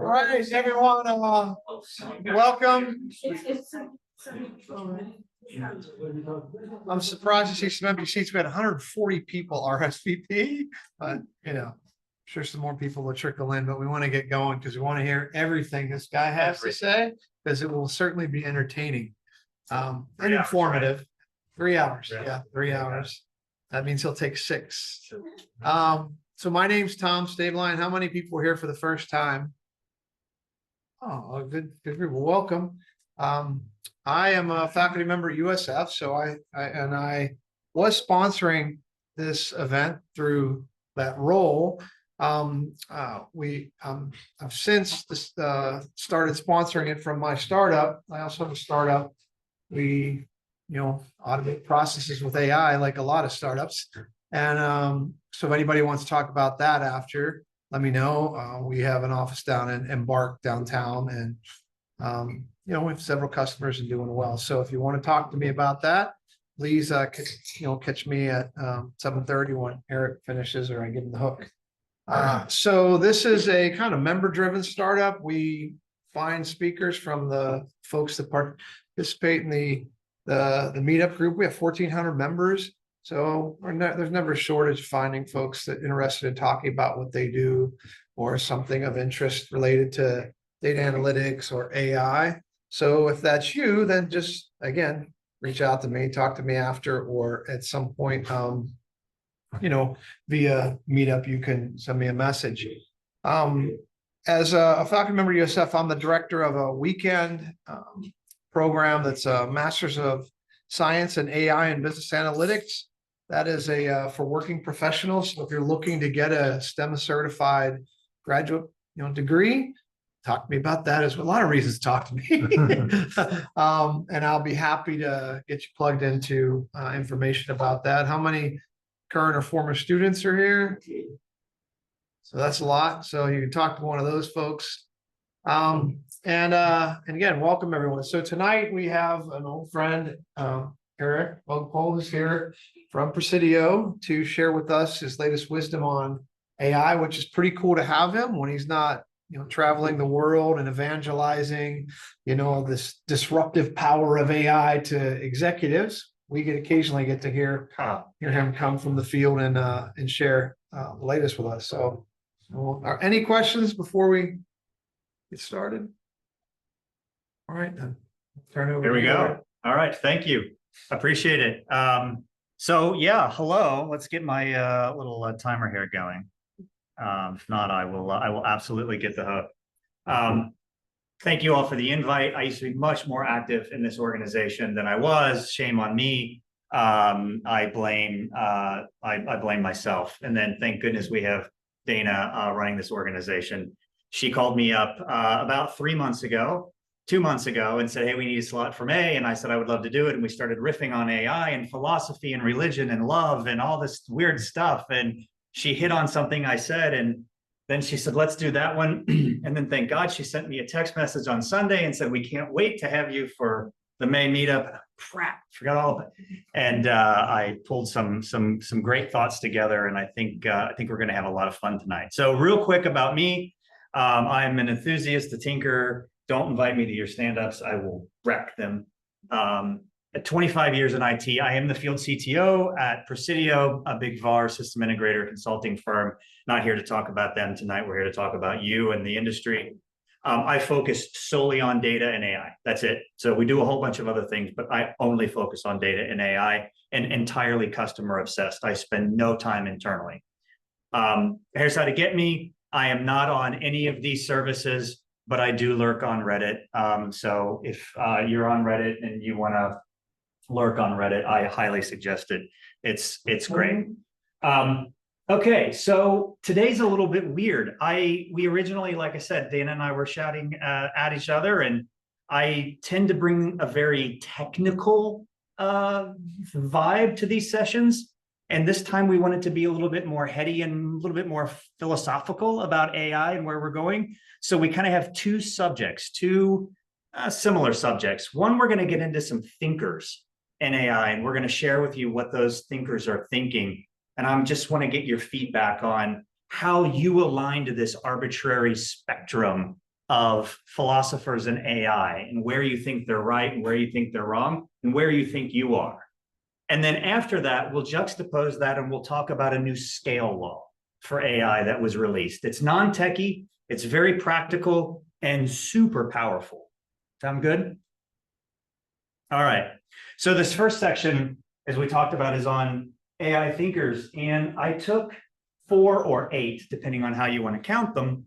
right, everyone, welcome. I'm surprised to see some empty seats. We had 140 people RSVP, but sure some more people will trickle in, but we want to get going because we want to hear everything this guy has to say, because it will certainly be entertaining and informative. Right? 3 hours. Yeah, 3 hours. That means he'll take 6. So my name's Tom Stabline. How many people are here for the first time? Oh, good group. Well, welcome. I am a faculty member at USF, so I was sponsoring this event through that role. I've since started sponsoring it from my startup. I also have a startup. We automate processes with AI, like a lot of startups. And so if anybody wants to talk about that after, let me know. We have an office down in Embark downtown, and we have several customers and doing well. So if you want to talk to me about that, please catch me at 7:30 when Eric finishes, or I give him the hook. So this is a kind of member-driven startup. We find speakers from the folks that participate in the Meetup group. We have 1,400 members. So there's never a shortage of finding folks that are interested in talking about what they do or something of interest related to data analytics or AI. So if that's you, then just, again, reach out to me, talk to me after, or at some point, via Meetup, you can send me a message. As a faculty member at USF, I'm the director of a weekend program that's a Master's of Science in AI and Business Analytics. That is for working professionals. So if you're looking to get a STEM certified graduate degree, talk to me about that. There's a lot of reasons to talk to me. And I'll be happy to get you plugged into information about that. How many current or former students are here? So that's a lot. So you can talk to one of those folks. And again, welcome everyone. So tonight we have an old friend, Eric Paul, is here from Presidio to share with us his latest wisdom on AI, which is pretty cool to have him when he's not traveling the world and evangelizing this disruptive power of AI to executives. We occasionally get to hear him come from the field and share the latest with us. So any questions before we get started? All right, then turn over. Here we go. All right, thank you. Appreciate it. So yeah, hello. Let's get my little timer here going. If not, I will absolutely get the hook. Thank you all for the invite. I used to be much more active in this organization than I was. Shame on me. I blame myself. And then thank goodness we have Dana running this organization. She called me up about 2 months ago, and said, hey, we need a slot for May. And I said, I would love to do it. And we started riffing on AI and philosophy and religion and love and all this weird stuff. And she hit on something I said, and then she said, let's do that one. And then thank God she sent me a text message on Sunday and said, we can't wait to have you for the May meetup. Crap, forgot all of it. And I pulled some great thoughts together, and I think we're going to have a lot of fun tonight. So real quick about me, I'm an enthusiast, a tinker. Don't invite me to your stand-ups. I will wreck them. At 25 years in IT, I am the field CTO at Presidio, a big VAR system integrator consulting firm. Not here to talk about them tonight. We're here to talk about you and the industry. I focus solely on data and AI. That's it. So we do a whole bunch of other things, but I only focus on data and AI, and entirely customer obsessed. I spend no time internally. Here's how to get me. I am not on any of these services, but I do lurk on Reddit. So if you're on Reddit and you want to lurk on Reddit, I highly suggest it. It's great. Okay, so today's a little bit weird. We originally, like I said, Dana and I were shouting at each other, and I tend to bring a very technical vibe to these sessions. And this time we wanted to be a little bit more heady and a little bit more philosophical about AI and where we're going. So we kind of have two subjects, two similar subjects. One, we're going to get into some thinkers in AI, and we're going to share with you what those thinkers are thinking. And I just want to get your feedback on how you align to this arbitrary spectrum of philosophers and AI, and where you think they're right and where you think they're wrong and where you think you are. And then after that, we'll juxtapose that and we'll talk about a new scale law for AI that was released. It's non-techie, it's very practical and super powerful. Sound good? All right. So this first section, as we talked about, is on AI thinkers. And I took 4 or 8, depending on how you want to count them,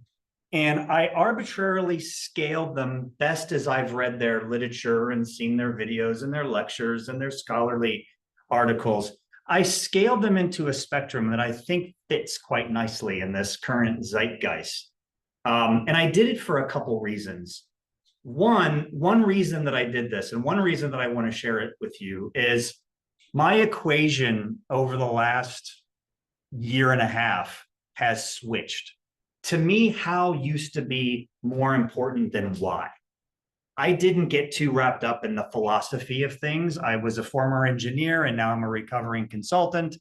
and I arbitrarily scaled them best as I've read their literature and seen their videos and their lectures and their scholarly articles. I scaled them into a spectrum that I think fits quite nicely in this current zeitgeist. And I did it for a couple reasons. One reason that I did this, and one reason that I want to share it with you, is my equation over the last year and a half has switched. To me, how used to be more important than why. I didn't get too wrapped up in the philosophy of things. I was a former engineer and now I'm a recovering consultant.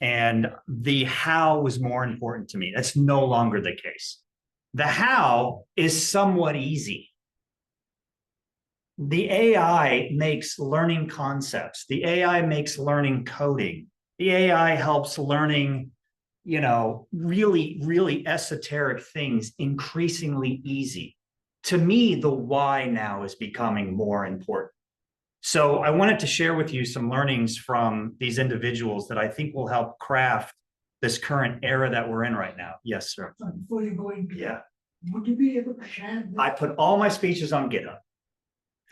And the how was more important to me. That's no longer the case. The how is somewhat easy. The AI makes learning concepts. The AI makes learning coding. The AI helps learning, really, really esoteric things increasingly easy. To me, the why now is becoming more important. So I wanted to share with you some learnings from these individuals that I think will help craft this current era that we're in right now. Yes, sir. Before you go into Yeah. would you be able to share this? I put all my speeches on GitHub.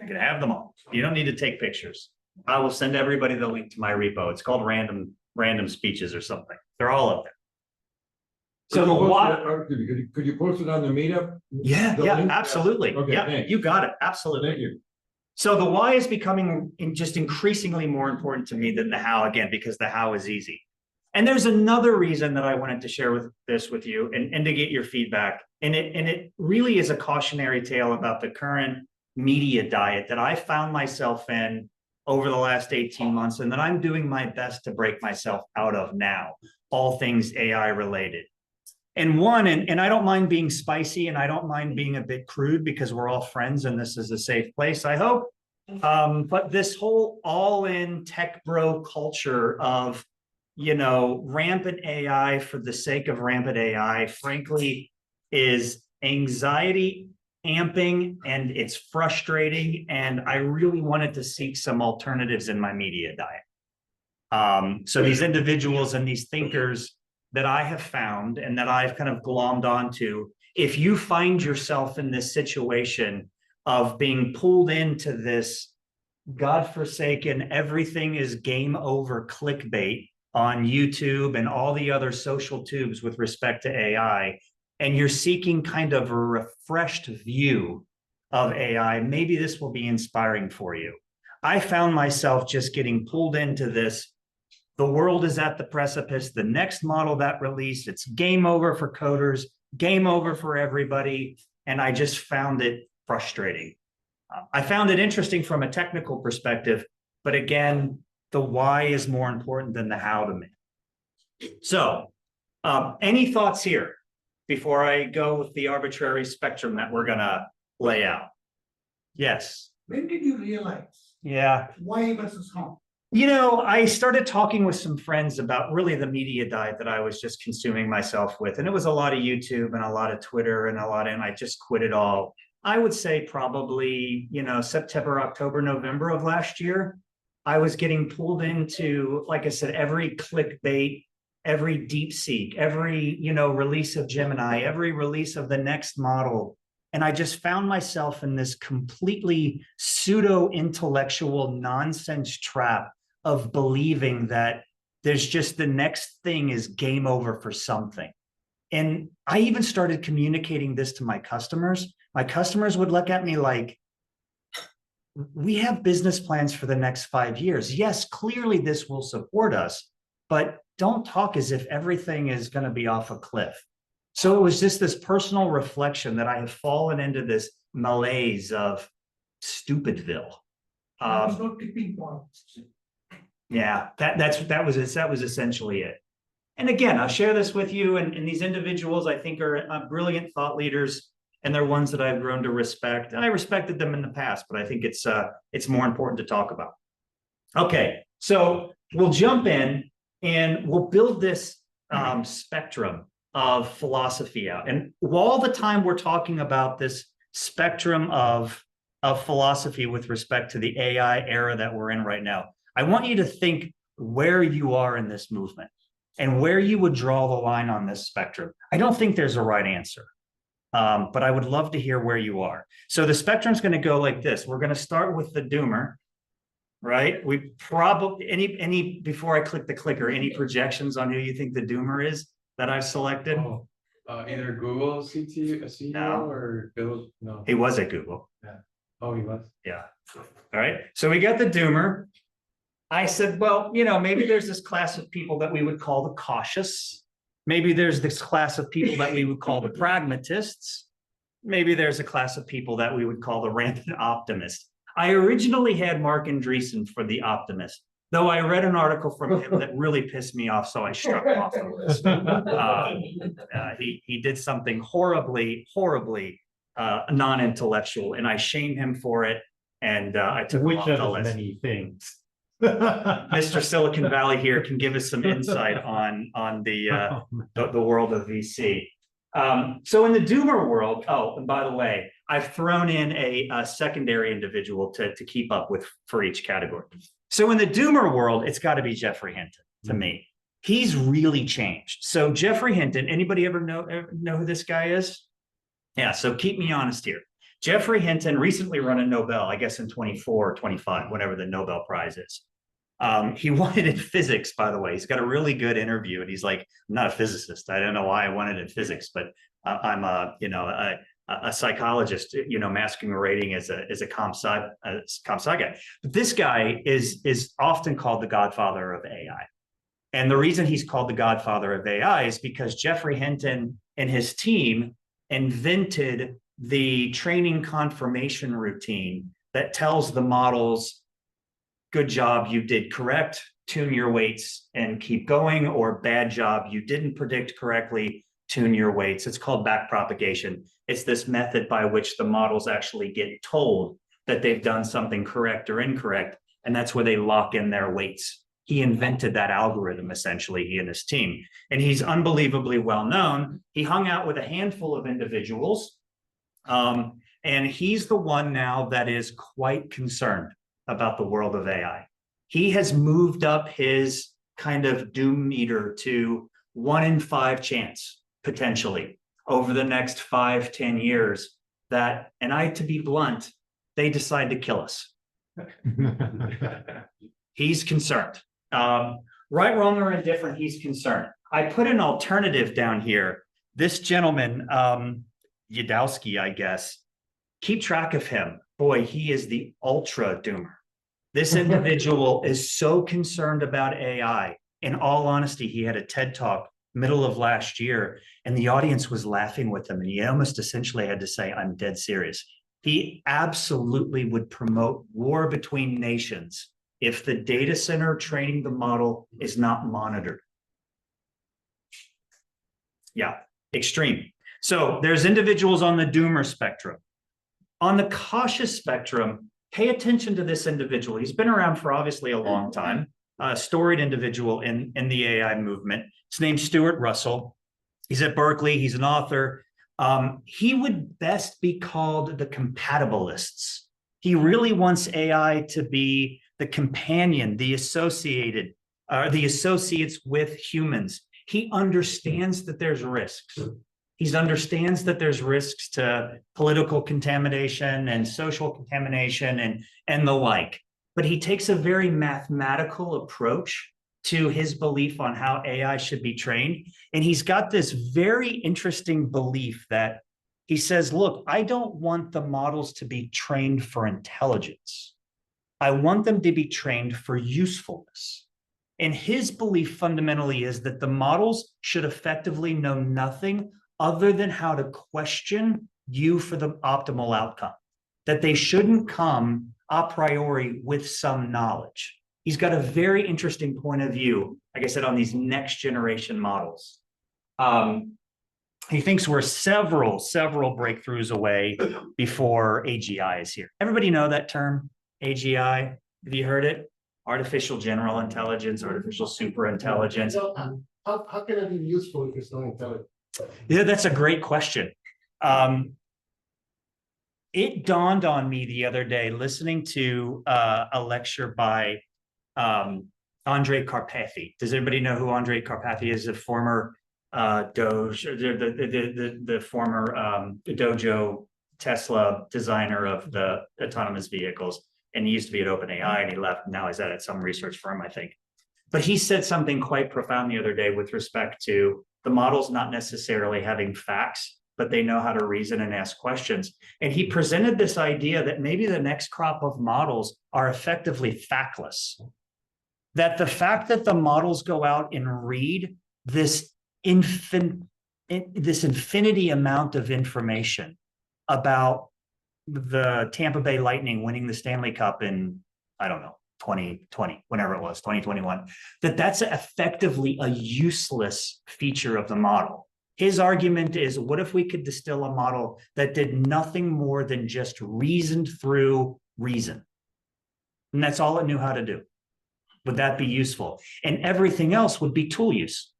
You can have them all. You don't need to take pictures. I will send everybody the link to my repo. It's called random speeches or something. They're all up there. So the why. Could you post it on the meetup? Yeah, The yeah, link? absolutely. Okay, Yeah, thanks. you got it. Absolutely. Thank you. So the why is becoming just increasingly more important to me than the how, again, because the how is easy. And there's another reason that I wanted to share with you and to get your feedback. And it really is a cautionary tale about the current media diet that I found myself in over the last 18 months and that I'm doing my best to break myself out of now, all things AI related. And I don't mind being spicy and I don't mind being a bit crude because we're all friends and this is a safe place, I hope. But this whole all-in tech bro culture of, rampant AI for the sake of rampant AI, frankly, is anxiety amping and it's frustrating. And I really wanted to seek some alternatives in my media diet. So these individuals and these thinkers that I have found and that I've kind of glommed onto, if you find yourself in this situation of being pulled into this godforsaken, everything is game over clickbait on YouTube and all the other social tubes with respect to AI, and you're seeking kind of a refreshed view of AI, maybe this will be inspiring for you. I found myself just getting pulled into this. The world is at the precipice. The next model that released, it's game over for coders, game over for everybody. And I just found it frustrating. I found it interesting from a technical perspective, but again, the why is more important than the how to me. So any thoughts here before I go with the arbitrary spectrum that we're gonna lay out? Yes. When did you realize Yeah. why versus how? I started talking with some friends about really the media diet that I was just consuming myself with. And it was a lot of YouTube and a lot of Twitter and I just quit it all. I would say probably, September, October, November of last year, I was getting pulled into, like I said, every clickbait, every DeepSeek, every, release of Gemini, every release of the next model. And I just found myself in this completely pseudo-intellectual nonsense trap of believing that there's just the next thing is game over for something. And I even started communicating this to my customers. My customers would look at me like, we have business plans for the next 5 years. Yes, clearly this will support us, but don't talk as if everything is going to be off a cliff. So it was just this personal reflection that I have fallen into this malaise of Stupidville. There's no tipping point. Yeah, that was essentially it. And again, I'll share this with you, and these individuals I think are brilliant thought leaders, and they're ones that I've grown to respect. And I respected them in the past, but I think it's more important to talk about. Okay, so we'll jump in and we'll build this spectrum of philosophy out. And all the time we're talking about this spectrum of philosophy with respect to the AI era that we're in right now, I want you to think where you are in this movement and where you would draw the line on this spectrum. I don't think there's a right answer, but I would love to hear where you are. So the spectrum's going to go like this. We're going to start with the doomer, right? We probably, any before I click the clicker, any projections on who you think the doomer is that I've selected? Oh, either Google CEO No. or Bill. No. He was at Google. Oh, he was. Yeah. All right. So we got the doomer. I said, well, maybe there's this class of people that we would call the cautious. Maybe there's this class of people that we would call the pragmatists. Maybe there's a class of people that we would call the rampant optimists. I originally had Mark Andreessen for the optimist, though I read an article from him that really pissed me off, so I struck him off the list. He did something horribly non-intellectual, and I shame him for it, and I took him off the list. Many things. Mr. Silicon Valley here can give us some insight on the world of VC. So in the doomer world, oh, and by the way, I've thrown in a secondary individual to keep up with for each category. So in the doomer world, it's got to be Jeffrey Hinton to me. He's really changed. So Jeffrey Hinton, anybody ever know who this guy is? Yeah, so keep me honest here. Jeffrey Hinton recently won a Nobel, I guess in 24 or 25, whatever the Nobel Prize is. He won it in physics, by the way. He's got a really good interview, and he's like, I'm not a physicist. I don't know why I won it in physics, but I'm a psychologist, masquerading as a comp sci guy. But this guy is often called the godfather of AI. And the reason he's called the godfather of AI is because Jeffrey Hinton and his team invented the training confirmation routine that tells the models, good job, you did correct, tune your weights and keep going, or bad job, you didn't predict correctly, tune your weights. It's called backpropagation. It's this method by which the models actually get told that they've done something correct or incorrect, and that's where they lock in their weights. He invented that algorithm, essentially, he and his team. And he's unbelievably well known. He hung out with a handful of individuals, and he's the one now that is quite concerned about the world of AI. He has moved up his kind of doom meter to 1 in 5 chance, potentially, over the next 5-10 years that, and to be blunt, they decide to kill us. He's concerned. Right, wrong, or indifferent, he's concerned. I put an alternative down here. This gentleman, Yadowski, I guess, keep track of him. Boy, he is the ultra doomer. This individual is so concerned about AI. In all honesty, he had a TED Talk middle of last year, and the audience was laughing with him, and he almost essentially had to say, I'm dead serious. He absolutely would promote war between nations if the data center training the model is not monitored. Yeah, extreme. So there's individuals on the doomer spectrum. On the cautious spectrum, pay attention to this individual. He's been around for obviously a long time, a storied individual in the AI movement. His name's Stuart Russell. He's at Berkeley. He's an author. He would best be called the compatibilists. He really wants AI to be the companion, the associates with humans. He understands that there's risks. He understands that there's risks to political contamination and social contamination and the like. But he takes a very mathematical approach to his belief on how AI should be trained. And he's got this very interesting belief that he says, look, I don't want the models to be trained for intelligence. I want them to be trained for usefulness. And his belief fundamentally is that the models should effectively know nothing other than how to question you for the optimal outcome, that they shouldn't come a priori with some knowledge. He's got a very interesting point of view. like I said, on these next generation models. He thinks we're several breakthroughs away before AGI is here. Everybody know that term, AGI? Have you heard it? Artificial general intelligence, artificial super intelligence. How can it be useful if it's not intelligent? Yeah, that's a great question. It dawned on me the other day listening to a lecture by Andrej Karpathy. Does anybody know who Andrej Karpathy is? A former Doge, the former Dojo Tesla designer of the autonomous vehicles. And he used to be at OpenAI and he left. Now he's at some research firm, I think. But he said something quite profound the other day with respect to the models not necessarily having facts, but they know how to reason and ask questions. And he presented this idea that maybe the next crop of models are effectively factless. That the fact that the models go out and read this infinity amount of information about the Tampa Bay Lightning winning the Stanley Cup in, I don't know, 2020, whenever it was, 2021, that's effectively a useless feature of the model. His argument is, what if we could distill a model that did nothing more than just reasoned through reason? And that's all it knew how to do. Would that be useful? And everything else would be tool use.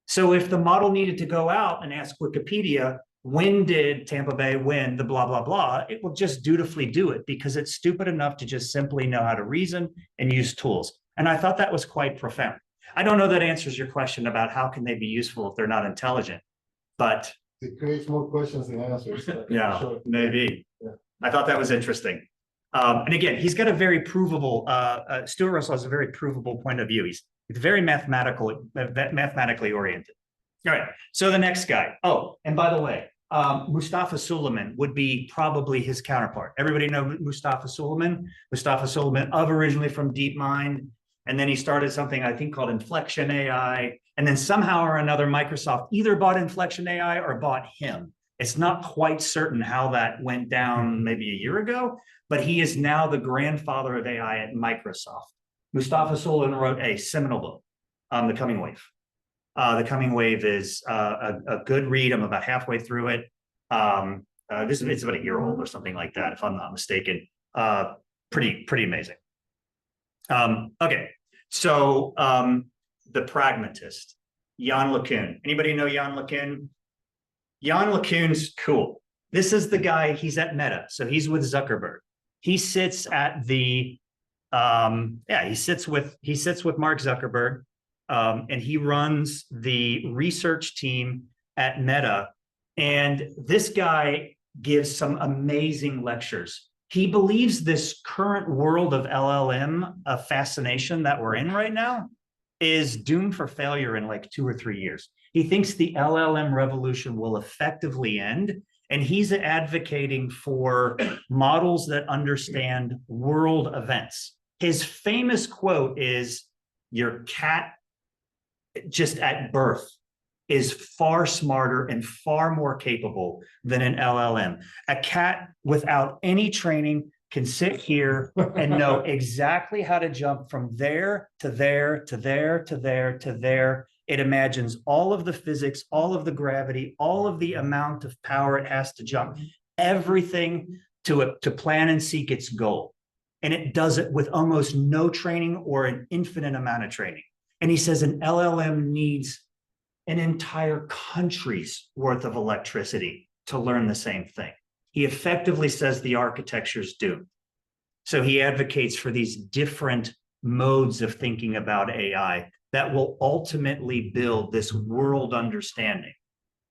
So if the model needed to go out and ask Wikipedia, when did Tampa Bay win the blah, blah, blah, it will just dutifully do it because it's stupid enough to just simply know how to reason and use tools. And I thought that was quite profound. I don't know that answers your question about how can they be useful if they're not intelligent, but It creates more questions than answers. yeah, Sure. maybe. Yeah. I thought that was interesting. And again, he's got a very provable, Stuart Russell has a very provable point of view. He's very mathematically oriented. All right, so the next guy. Oh, and by the way, Mustafa Suleyman would be probably his counterpart. Everybody know Mustafa Suleyman? Mustafa Suleyman, originally from DeepMind, and then he started something I think called Inflection AI, and then somehow or another Microsoft either bought Inflection AI or bought him. It's not quite certain how that went down maybe a year ago, but he is now the grandfather of AI at Microsoft. Mustafa Suleyman wrote a seminal book, The Coming Wave. The Coming Wave is a good read. I'm about halfway through it. It's about a year old or something like that, if I'm not mistaken. Pretty amazing. Okay, so the pragmatist, Jan LeCun. Anybody know Jan LeCun? Jan LeCun's cool. This is the guy, he's at Meta, so he's with Zuckerberg. He sits at the he sits with Mark Zuckerberg. And he runs the research team at Meta. And this guy gives some amazing lectures. He believes this current world of LLM, of fascination that we're in right now, is doomed for failure in like 2 or 3 years. He thinks the LLM revolution will effectively end. And he's advocating for models that understand world events. His famous quote is, "Your cat just at birth is far smarter and far more capable than an LLM. A cat without any training can sit here and know exactly how to jump from there to there to there to there to there. It imagines all of the physics, all of the gravity, all of the amount of power it has to jump, everything to plan and seek its goal. And it does it with almost no training or an infinite amount of training." And he says an LLM needs an entire country's worth of electricity to learn the same thing. He effectively says the architecture's doomed. So he advocates for these different modes of thinking about AI that will ultimately build this world understanding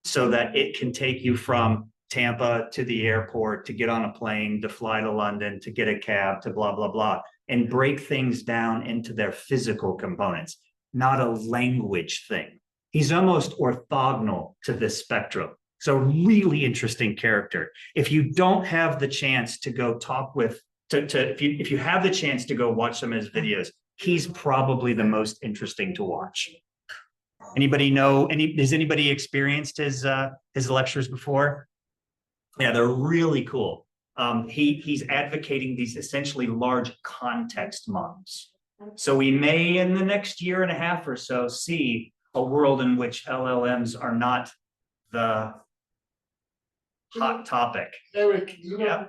so that it can take you from Tampa to the airport, to get on a plane, to fly to London, to get a cab, to blah, blah, blah, and break things down into their physical components, not a language thing. He's almost orthogonal to this spectrum. So really interesting character. If you don't have the chance to go talk with, if you have the chance to go watch some of his videos, he's probably the most interesting to watch. Anybody know, has anybody experienced his lectures before? Yeah, they're really cool. He's advocating these essentially large context models. So we may in the next year and a half or so see a world in which LLMs are not the hot topic. Eric, Yeah.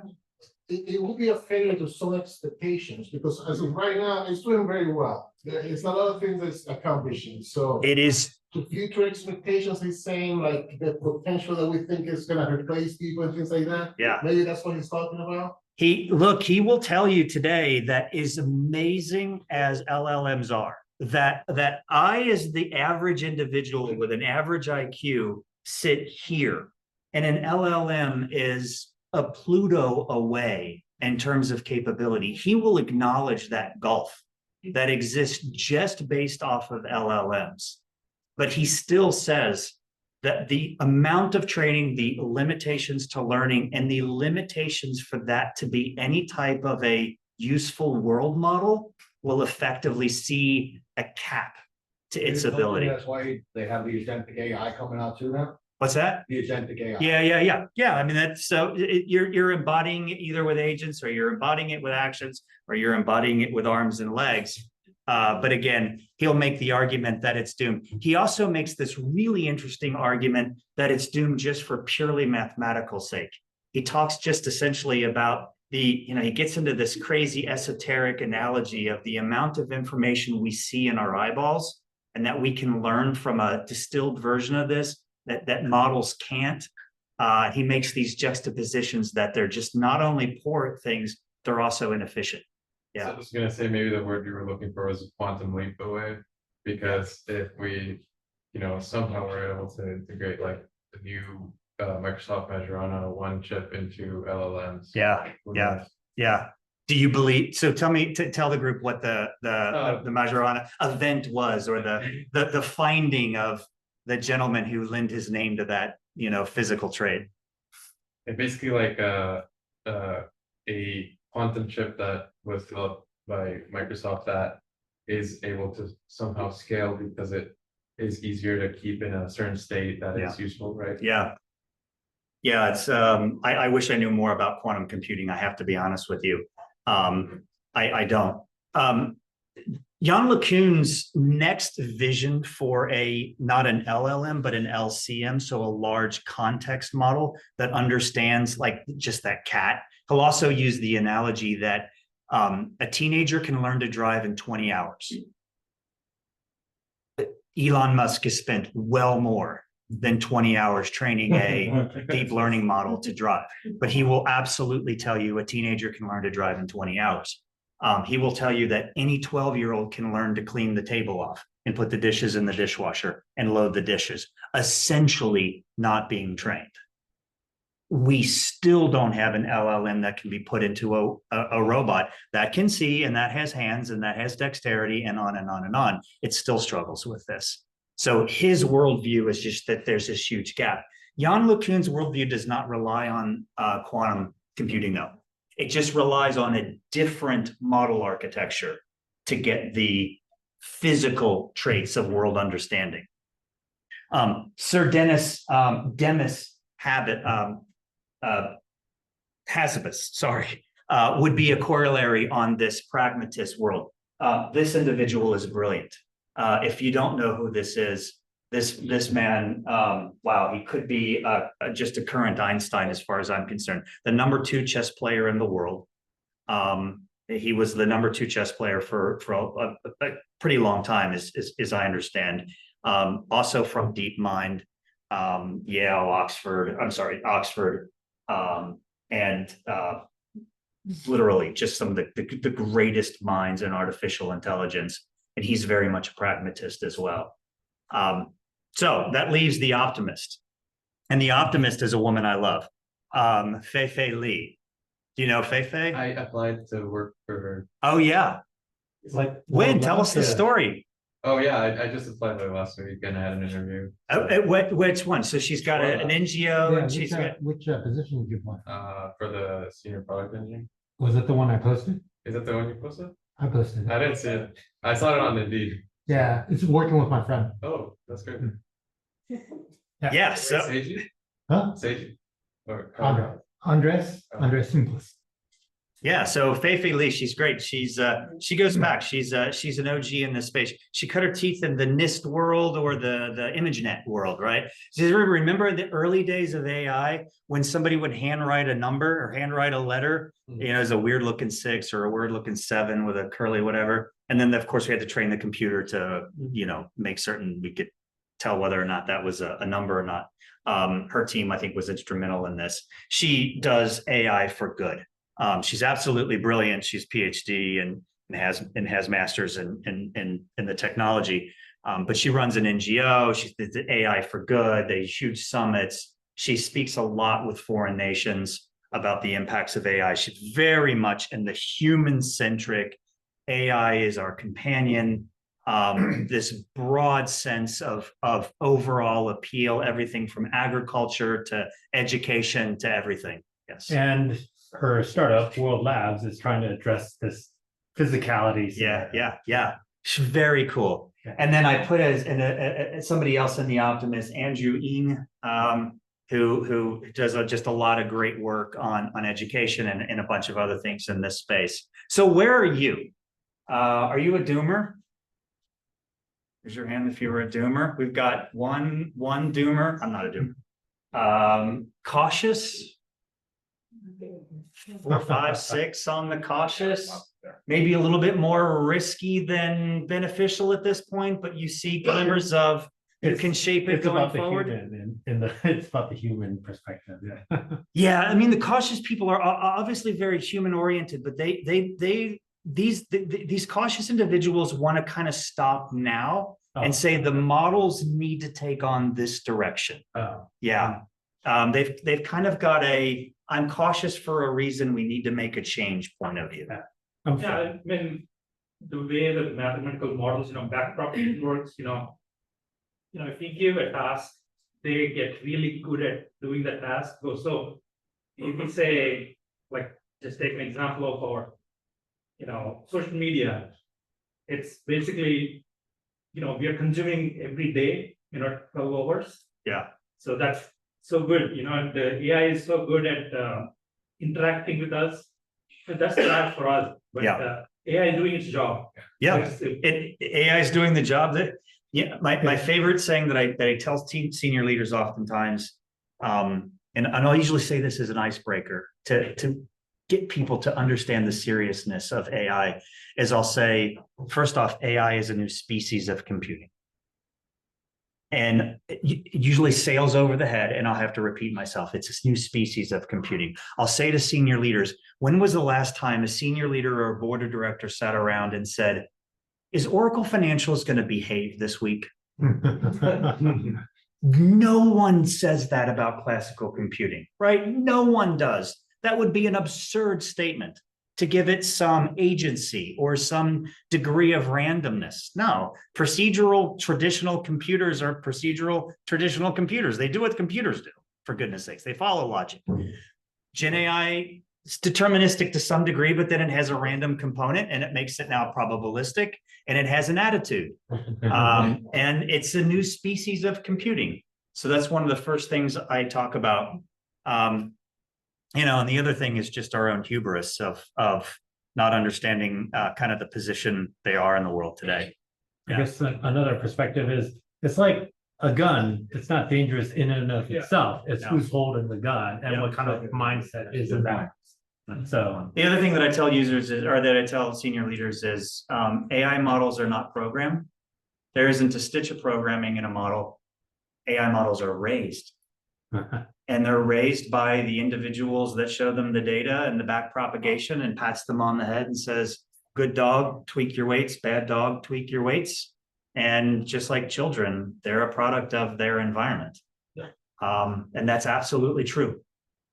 it would be a failure to set expectations because as of right now, it's doing very well. It's a lot of things it's accomplishing, so. It is, To future expectations, he's saying like the potential that we think is gonna replace people and things like that. yeah. Maybe that's what he's talking about. He will tell you today that as amazing as LLMs are, that I, as the average individual with an average IQ, sit here, and an LLM is a Pluto away in terms of capability. He will acknowledge that gulf that exists just based off of LLMs. But he still says that the amount of training, the limitations to learning, and the limitations for that to be any type of a useful world model will effectively see a cap to its ability. That's why they have the agentic AI coming out too now, What's that? the agentic AI. Yeah. I mean, that's so you're embodying it either with agents, or you're embodying it with actions, or you're embodying it with arms and legs. But again, he'll make the argument that it's doomed. He also makes this really interesting argument that it's doomed just for purely mathematical sake. He talks just essentially about he gets into this crazy esoteric analogy of the amount of information we see in our eyeballs, and that we can learn from a distilled version of this that models can't. He makes these juxtapositions that they're just not only poor at things, they're also inefficient. So Yeah. I was gonna say, maybe the word you were looking for was quantum leap away, because if we, somehow we're able to integrate like the new Microsoft Measure on a one chip into LLMs. Yeah. who Yeah. knows? Yeah. Do you believe, so tell the group what the Majorana event was, or the finding of the gentleman who lent his name to that, physical trade. It's basically like a quantum chip that was developed by Microsoft that is able to somehow scale because it is easier to keep in a certain state that is useful, right? Yeah. Yeah, it's I wish I knew more about quantum computing. I have to be honest with you. I don't. Jan LeCun's next vision for not an LLM, but an LCM, so a large context model that understands like just that cat. He'll also use the analogy that a teenager can learn to drive in 20 hours. Elon Musk has spent well more than 20 hours training a deep learning model to drive, but he will absolutely tell you a teenager can learn to drive in 20 hours. He will tell you that any 12-year-old can learn to clean the table off and put the dishes in the dishwasher and load the dishes, essentially not being trained. We still don't have an LLM that can be put into a robot that can see, and that has hands, and that has dexterity, and on and on and on. It still struggles with this. So his worldview is just that there's this huge gap. Jan LeCun's worldview does not rely on quantum computing, though. It just relies on a different model architecture to get the physical traits of world understanding. Sir Demis Hazzabis, would be a corollary on this pragmatist world. This individual is brilliant. If you don't know who this is, this man, wow, he could be just a current Einstein as far as I'm concerned. The #2 chess player in the world. He was the number 2 chess player for a pretty long time, as I understand. Also from DeepMind, Yale, Oxford, and literally just some of the greatest minds in artificial intelligence. And he's very much a pragmatist as well. So that leaves the optimist. And the optimist is a woman I love, Fei Li. Do you know Fei? I applied to work for her. Oh, yeah. It's like. When? Tell us the story. Oh yeah, I just applied like last week and I had an interview. Which one? So she's got an NGO, and she's got. Which position did you apply? For the senior product engineer. Was it the one I posted? Is that the one you posted? I posted it. I didn't see it. I saw it on Indeed. Yeah, it's working with my friend. Oh, that's good. Yeah. So Seiji? Huh? Seiji? Or Andres Simples. Yeah, so Feifei Lee, she's great. She goes back. She's an OG in this space. She cut her teeth in the NIST world or the ImageNet world, right? So you remember the early days of AI when somebody would handwrite a number or handwrite a letter, as a weird looking 6 or a weird looking 7 with a curly whatever. And then of course we had to train the computer to, make certain we could tell whether or not that was a number or not. Her team, I think, was instrumental in this. She does AI for good. She's absolutely brilliant. She's PhD and has masters in the technology. But she runs an NGO. She's the AI for good. They huge summits. She speaks a lot with foreign nations about the impacts of AI. She's very much in the human-centric. AI is our companion. This broad sense of overall appeal, everything from agriculture to education to everything. Yes. And her startup, World Labs, is trying to address this physicality. Yeah. She's very cool. Yeah. And then I put as somebody else in the Optimist, Andrew Ng, who does just a lot of great work on education and a bunch of other things in this space. So where are you? Are you a doomer? Raise your hand if you were a doomer. We've got one doomer. I'm not a doomer. Cautious. 4, 5, 6 on the cautious. Maybe a little bit more risky than beneficial at this point, but you see glimmers of you can shape it going forward. It's about the human perspective. Yeah. Yeah, I mean the cautious people are obviously very human oriented, but these cautious individuals want to kind of stop now and say the models need to take on this direction. Yeah. They've kind of got I'm cautious for a reason, we need to make a change point of view. I mean, the way the mathematical models, backpropping works, if you give a task, they get really good at doing the task. So if we say, like, just take an example of our, social media, it's basically, we are consuming every day, 12 hours. Yeah. So that's so good, the AI is so good at interacting with us. So that's bad for us. But AI is doing its job. Yeah, AI is doing the job that. Yeah, my favorite saying that I tell senior leaders oftentimes, and I'll usually say this as an icebreaker to get people to understand the seriousness of AI, is I'll say, first off, AI is a new species of computing. And it usually sails over the head, and I'll have to repeat myself. It's this new species of computing. I'll say to senior leaders, when was the last time a senior leader or a board of directors sat around and said, is Oracle Financials going to behave this week? No one says that about classical computing, right? No one does. That would be an absurd statement to give it some agency or some degree of randomness. No, procedural traditional computers are procedural traditional computers. They do what computers do, for goodness sakes. They follow logic. Gen AI is deterministic to some degree, but then it has a random component and it makes it now probabilistic and it has an attitude. And it's a new species of computing. So that's one of the first things I talk about. And the other thing is just our own hubris of not understanding kind of the position they are in the world today. I guess another perspective is it's like a gun. It's not dangerous in and of itself. It's who's holding the gun and what kind of mindset is in that. So the other thing that I tell users is, or that I tell senior leaders is, AI models are not programmed. There isn't a stitch of programming in a model. AI models are raised. And they're raised by the individuals that show them the data and the back propagation and pats them on the head and says, good dog, tweak your weights, bad dog, tweak your weights. And just like children, they're a product of their environment. And that's absolutely true.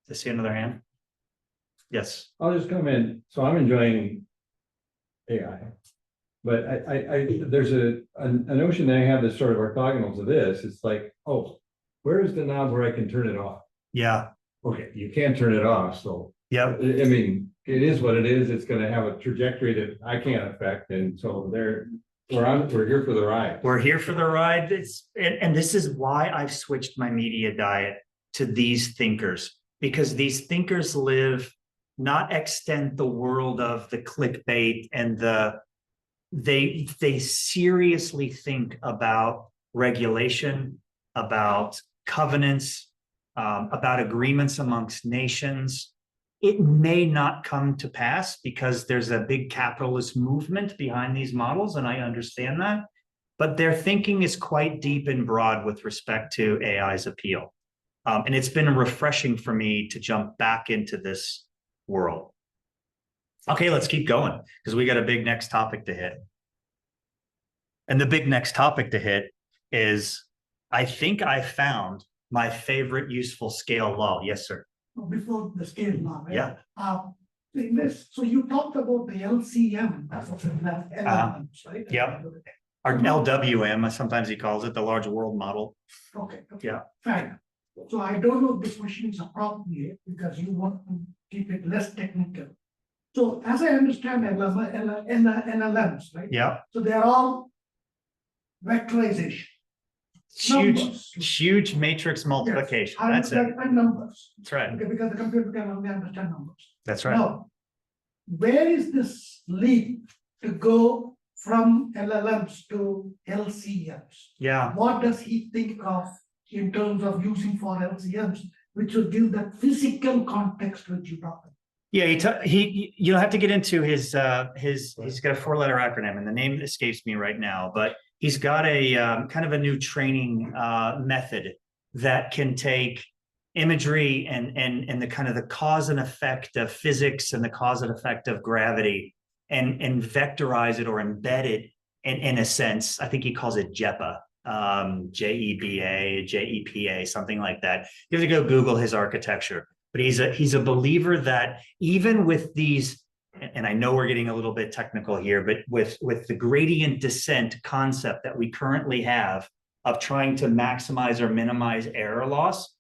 To see another hand? Yes. I'll just come in. So I'm enjoying AI. But I there's a notion that I have that's sort of orthogonal to this. It's like, oh, where is the knob where I can turn it off? Yeah. Okay, you can't turn it off. So yeah, I mean, it is what it is. It's going to have a trajectory that I can't affect. And so we're here for the ride. We're here for the ride. And this is why I've switched my media diet to these thinkers, because these thinkers live not extend the world of the clickbait and they seriously think about regulation, about covenants, about agreements amongst nations. It may not come to pass because there's a big capitalist movement behind these models, and I understand that. But their thinking is quite deep and broad with respect to AI's appeal. And it's been refreshing for me to jump back into this world. Okay, let's keep going because we got a big next topic to hit. And the big next topic to hit is, I think I found my favorite useful scale law. Yes, sir. Before the scale law. Right? Yeah. In this, so you talked about the LCM, that's what LLMs, right? Yep. Or LWM, sometimes he calls it, the large world model. Okay. Yeah. Fine. So I don't know if this question is appropriate because you want to keep it less technical. So as I understand LLMs, right? Yeah. So they're all vectorization. Huge matrix multiplication. Yes, That's it. and numbers. That's right. Okay, because the computer can only understand numbers. That's right. Now, where is this leap to go from LLMs to LCMs? Yeah. What does he think of in terms of using for LCMs, which will give that physical context which you talked about? Yeah, you'll have to get into his he's got a 4-letter acronym, and the name escapes me right now, but he's got a kind of a new training method that can take imagery and the kind of the cause and effect of physics and the cause and effect of gravity and vectorize it or embed it in a sense. I think he calls it JEPA, JEPA, something like that. You have to go Google his architecture. But he's a believer that even with these, and I know we're getting a little bit technical here, but with the gradient descent concept that we currently have of trying to maximize or minimize error loss,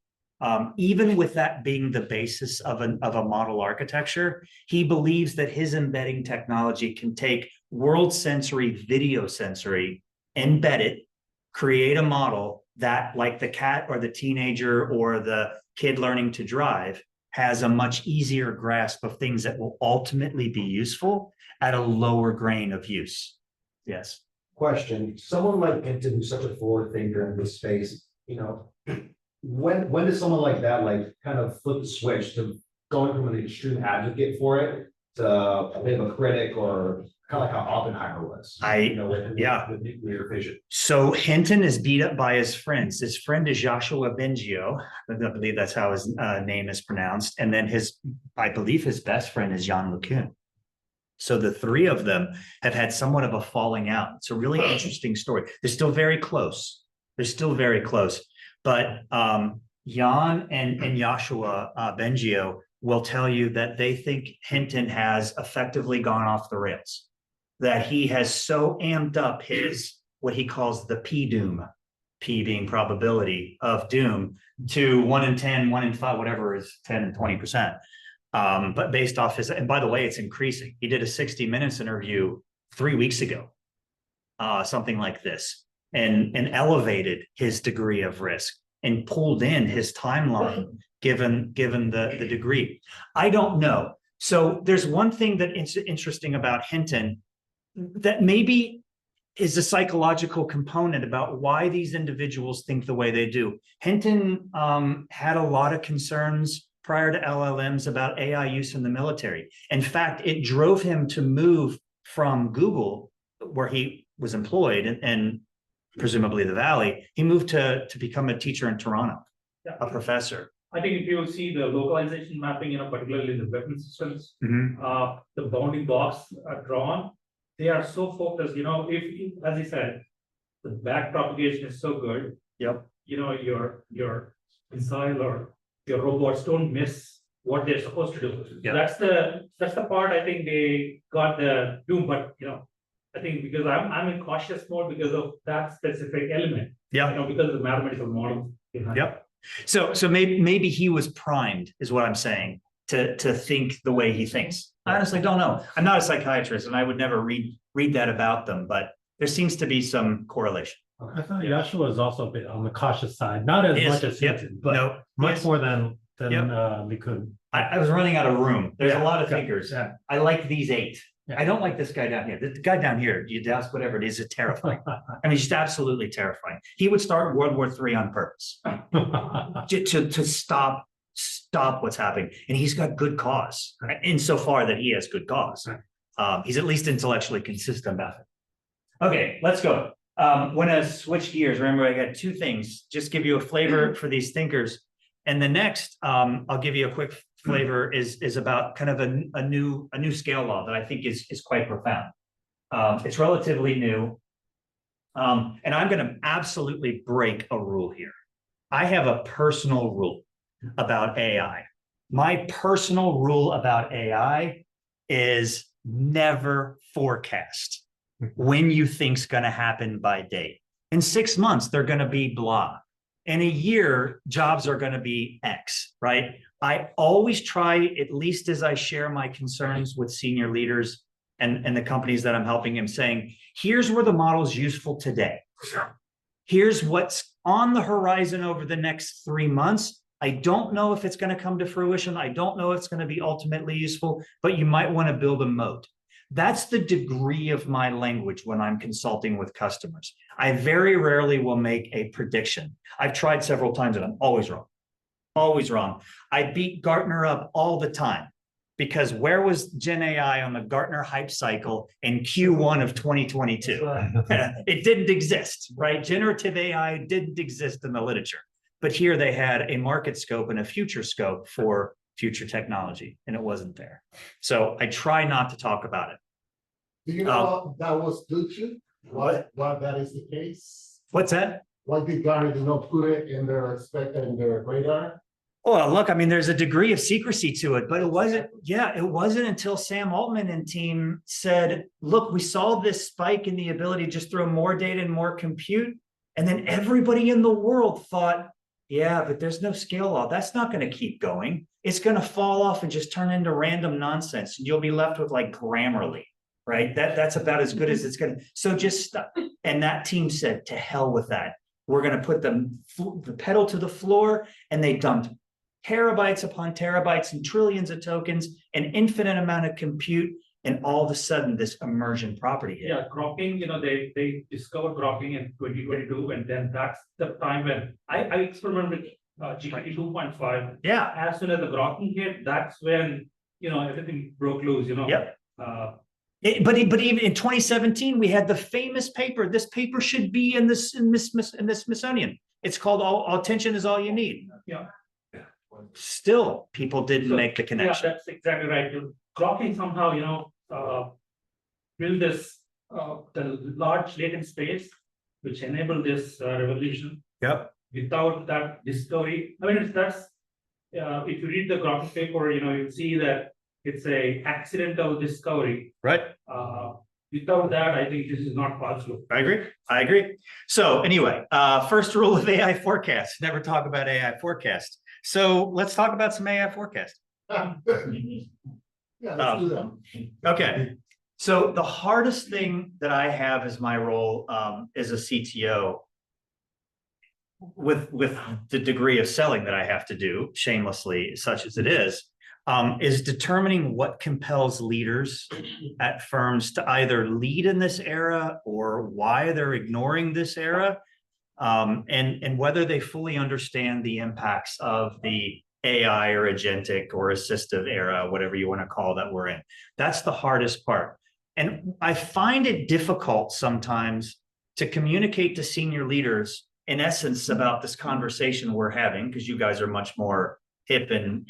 even with that being the basis of a model architecture, he believes that his embedding technology can take world sensory, video sensory, embed it, create a model that, like the cat or the teenager or the kid learning to drive, has a much easier grasp of things that will ultimately be useful at a lower grain of use. Yes. Question, someone like Hinton, who's such a forward thinker in this space, you know, when does someone like that like kind of flip the switch to going from an extreme advocate for it to a bit of a critic, or kind of like how Oppenheimer was? With nuclear fission. So Hinton is beat up by his friends. His friend is Joshua Bengio. I believe that's how his name is pronounced. And then I believe his best friend is Jan LeCun. So the three of them have had somewhat of a falling out. It's a really interesting story. They're still very close. But Jan and Joshua Bengio will tell you that they think Hinton has effectively gone off the rails, that he has so amped up his, what he calls the P doom, P being probability of doom, to 1 in 10, 1 in 5, whatever is 10 and 20%. But based off his, and by the way, it's increasing. He did a 60 Minutes interview 3 weeks ago, something like this, and elevated his degree of risk and pulled in his timeline given the degree. I don't know. So there's one thing that is interesting about Hinton that maybe is a psychological component about why these individuals think the way they do. Hinton had a lot of concerns prior to LLMs about AI use in the military. In fact, it drove him to move from Google, where he was employed, and presumably the Valley. He moved to become a teacher in Toronto, a professor. I think if you see the localization mapping, particularly the weapon systems, the bounding box are drawn. They are so focused, if, as he said, the back propagation is so good. Yep. Your missile or your robots don't miss what they're supposed to do. Yep. That's the part I think they got the doom, but I think because I'm in cautious mode because of that specific element. Yeah. Because of the mathematical model behind. Yep. So maybe he was primed, is what I'm saying, to think the way he thinks. I honestly don't know. I'm not a psychiatrist, and I would never read that about them, but there seems to be some correlation. I thought Joshua was also a bit on the cautious side, not as much as Hinton, but much more than then we could. I was running out of room. There's a Yeah, lot of okay, thinkers. yeah. I like these 8. Yeah. I don't like this guy down here. The guy down here, you ask whatever it is terrifying. I mean, just absolutely terrifying. He would start World War III on purpose to stop what's happening. And he's got good cause insofar that he has good cause. He's at least intellectually consistent about it. Okay, let's go. When I switch gears, remember I got 2 things, just give you a flavor for these thinkers. And the next, I'll give you a quick flavor is about kind of a new scale law that I think is quite profound. It's relatively new. And I'm going to absolutely break a rule here. I have a personal rule about AI. My personal rule about AI is never forecast when you think's going to happen by date. In 6 months, they're going to be blah. In a year, jobs are going to be X, right? I always try, at least as I share my concerns with senior leaders and the companies that I'm helping him, saying, here's where the model is useful today. Here's what's on the horizon over the next 3 months. I don't know if it's going to come to fruition. I don't know if it's going to be ultimately useful, but you might want to build a moat. That's the degree of my language when I'm consulting with customers. I very rarely will make a prediction. I've tried several times and I'm always wrong. Always wrong. I beat Gartner up all the time because where was Gen AI on the Gartner hype cycle in Q1 of 2022? It didn't exist, right? Generative AI didn't exist in the literature. But here they had a market scope and a future scope for future technology, and it wasn't there. So I try not to talk about it. Do you know that was due to? Why that is the case? What's that? Why did Gartner did not put it in their radar? Well, look, I mean, there's a degree of secrecy to it, but it wasn't until Sam Altman and team said, look, we saw this spike in the ability to just throw more data and more compute. And then everybody in the world thought, yeah, but there's no scale law. That's not going to keep going. It's going to fall off and just turn into random nonsense. And you'll be left with like Grammarly, right? That's about as good as it's going to. So just stop. And that team said, to hell with that. We're going to put the pedal to the floor, and they dumped terabytes upon terabytes and trillions of tokens, an infinite amount of compute, and all of a sudden this emergent property hit. Yeah, grokking, they discovered grokking in 2022, and then that's the time when I experimented with GPT 2.5. Yeah. As soon as the grokking hit, that's when everything broke loose. Yep. But even in 2017, we had the famous paper. This paper should be in the Smithsonian. It's called "All Attention Is All You Need." Yeah. Still, people didn't make the connection. Yeah, that's exactly right. Grokking somehow, build this the large latent space, which enabled this revolution. Yep. Without that discovery, I mean, that's if you read the grokking paper, you'll see that it's a accidental discovery. Right. Without that, I think this is not possible. I agree. So anyway, first rule of AI forecast: never talk about AI forecast. So let's talk about some AI forecast. Yeah, let's do that. Okay. So the hardest thing that I have as my role as a CTO, with the degree of selling that I have to do, shamelessly, such as it is determining what compels leaders at firms to either lead in this era or why they're ignoring this era, and whether they fully understand the impacts of the AI or agentic or assistive era, whatever you want to call that we're in. That's the hardest part. And I find it difficult sometimes to communicate to senior leaders, in essence, about this conversation we're having, because you guys are much more hip and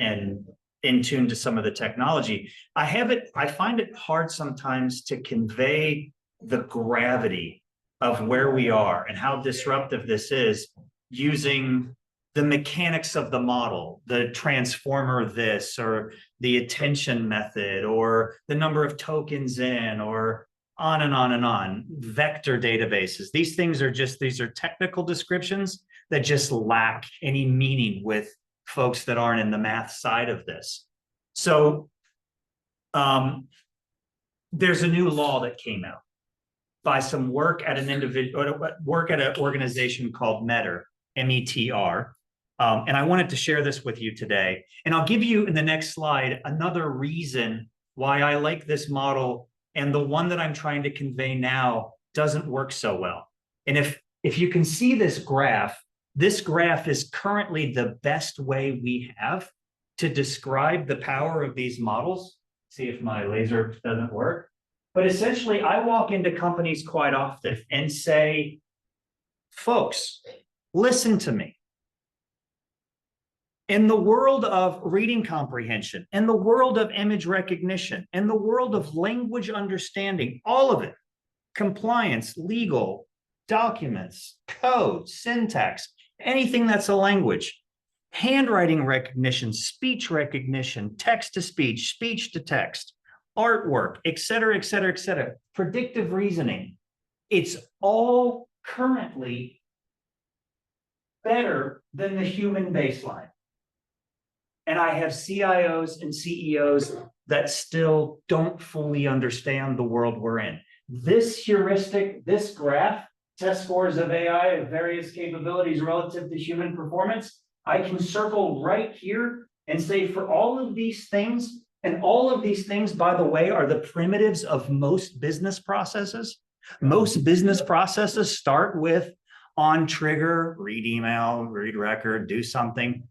in tune to some of the technology. I find it hard sometimes to convey the gravity of where we are and how disruptive this is using the mechanics of the model, the transformer this, or the attention method, or the number of tokens in, or on and on and on. Vector databases. These are technical descriptions that just lack any meaning with folks that aren't in the math side of this. So there's a new law that came out by some work at an organization called METR, METR. And I wanted to share this with you today. And I'll give you in the next slide another reason why I like this model, and the one that I'm trying to convey now doesn't work so well. And if you can see this graph is currently the best way we have to describe the power of these models. See if my laser doesn't work. But essentially, I walk into companies quite often and say, folks, listen to me. In the world of reading comprehension, in the world of image recognition, in the world of language understanding, all of it, compliance, legal, documents, code, syntax, anything that's a language, handwriting recognition, speech recognition, text to speech, speech to text, artwork, et cetera, et cetera, et cetera, predictive reasoning. It's all currently better than the human baseline. And I have CIOs and CEOs that still don't fully understand the world we're in. This heuristic, this graph, test scores of AI of various capabilities relative to human performance, I can circle right here and say for all of these things, and all of these things, by the way, are the primitives of most business processes. Most business processes start with on trigger, read email, read record, do something,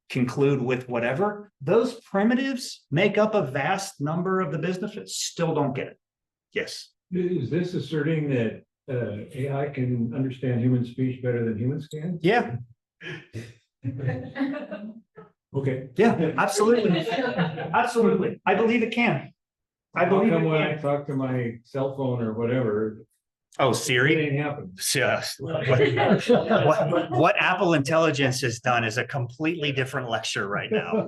conclude with whatever. Those primitives make up a vast number of the businesses. Still don't get it. Yes. Is this asserting that AI can understand human speech better than humans can? Yeah. Okay. Yeah, absolutely. Absolutely. I believe it can. I How believe it come when I can. talk to my cell phone or whatever, Oh, it Siri? ain't happened? Yes. What Apple Intelligence has done is a completely different lecture right now.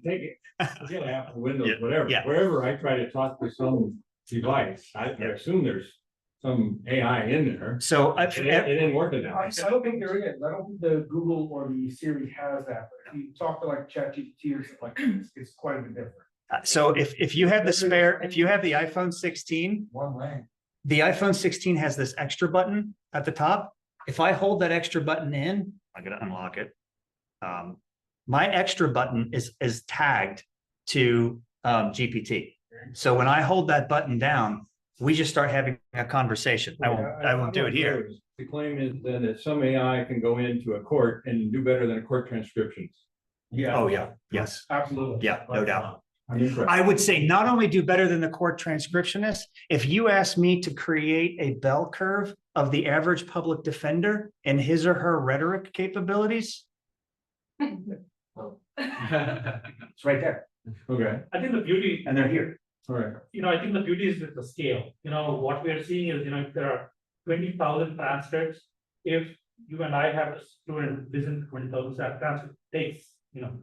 Take it, forget Apple, Windows, Yeah, whatever, yeah. wherever I try to talk to some device, I assume there's some AI in there. So It didn't work in I that. don't think there is. I don't think the Google or the Siri has that, but if you talk to like ChatGPT or something like that, it's quite a bit different. So if you have the spare, if you have the iPhone 16, One way. the iPhone 16 has this extra button at the top. If I hold that extra button in, I'm gonna unlock it. My extra button is tagged to GPT. So when I hold that button down, we just start having a conversation. I won't do it here. The claim is then that some AI can go into a court and do better than a court transcriptions. Yeah. Oh, yeah, yes, Absolutely. yeah, no doubt. I'm impressed. I would say not only do better than the court transcriptionist, if you ask me to create a bell curve of the average public defender and his or her rhetoric capabilities, it's right there. Okay, I think the beauty, And they're here. all right. I think the beauty is with the scale. What we are seeing is, if there are 20,000 transcripts, if you and I have a student listen to 20,000 transcripts, takes,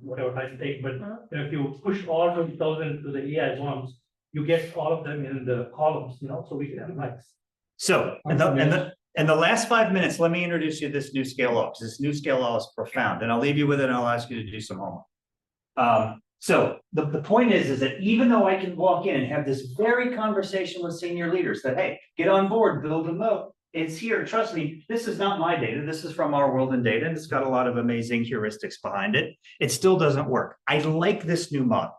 whatever time it takes, but if you push all 20,000 to the AI ones, you get all of them in the columns, so we can have likes. So, in the last 5 minutes, let me introduce you to this new scale law, because this new scale law is profound, and I'll leave you with it and I'll ask you to do some homework. So the point is that even though I can walk in and have this very conversation with senior leaders that, hey, get on board, build a moat, it's here, trust me, this is not my data, this is from our world in data, and it's got a lot of amazing heuristics behind it. It still doesn't work. I like this new model.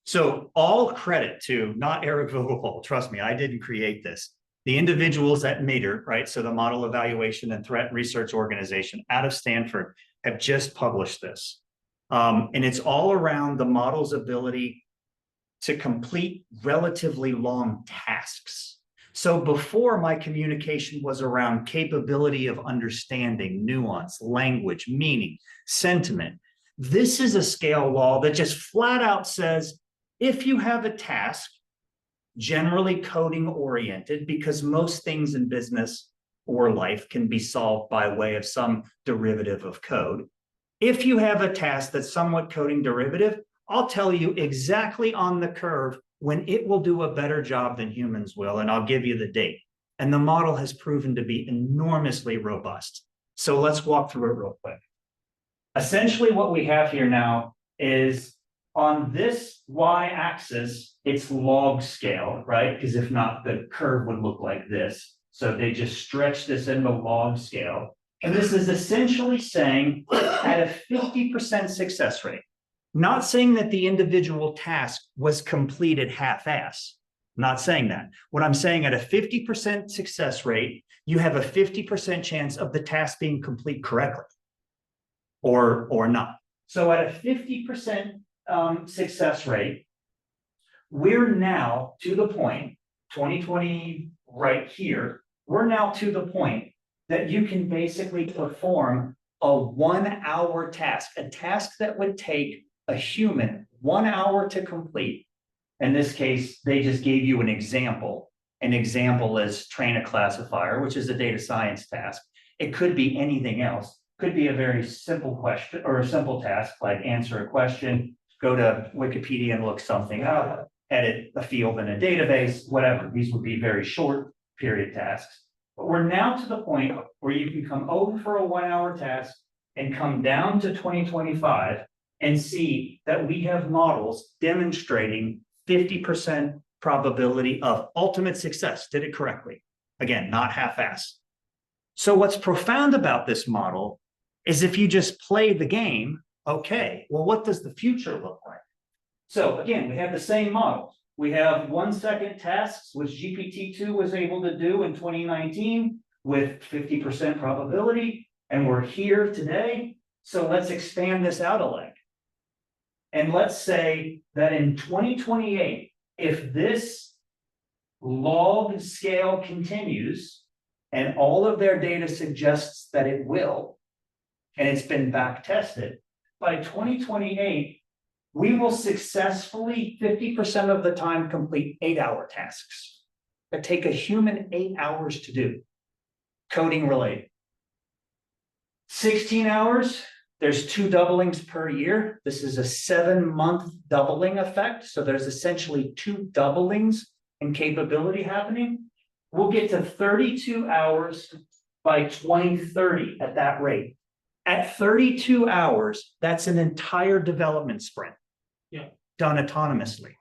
So all credit to not Eric Vogelpohl, trust me, I didn't create this. The individuals at Meetup, right? So the Model Evaluation and Threat Research Organization out of Stanford have just published this. And it's all around the model's ability to complete relatively long tasks. So before, my communication was around capability of understanding, nuance, language, meaning, sentiment. This is a scale law that just flat out says, if you have a task, generally coding oriented, because most things in business or life can be solved by way of some derivative of code. If you have a task that's somewhat coding derivative, I'll tell you exactly on the curve when it will do a better job than humans will, and I'll give you the date. And the model has proven to be enormously robust. So let's walk through it real quick. Essentially, what we have here now is on this y-axis, it's log scale, right? Because if not, the curve would look like this. So they just stretch this into log scale. And this is essentially saying at a 50% success rate, not saying that the individual task was completed half-ass. Not saying that. What I'm saying at a 50% success rate, you have a 50% chance of the task being complete correctly or not. So at a 50% success rate, we're now to the point, 2020 right here, we're now to the point that you can basically perform a 1 hour task, a task that would take a human 1 hour to complete. In this case, they just gave you an example. An example is train a classifier, which is a data science task. It could be anything else. Could be a very simple question or a simple task like answer a question, go to Wikipedia and look something up, edit a field in a database, whatever. These would be very short period tasks. But we're now to the point where you can come over for a 1 hour task and come down to 2025 and see that we have models demonstrating 50% probability of ultimate success, did it correctly. Again, not half-assed. So what's profound about this model is if you just play the game, okay, well, what does the future look like? So again, we have the same models. We have 1 second tasks, which GPT-2 was able to do in 2019 with 50% probability, and we're here today. So let's expand this out a leg. And let's say that in 2028, if this log scale continues and all of their data suggests that it will, and it's been back tested, by 2028, we will successfully 50% of the time complete 8 hour tasks that take a human 8 hours to do, coding related. 16 hours, there's 2 doublings per year. This is a 7-month doubling effect. So there's essentially 2 doublings in capability happening. We'll get to 32 hours by 2030 at that rate. At 32 hours, that's an entire development sprint. Yeah. Done autonomously.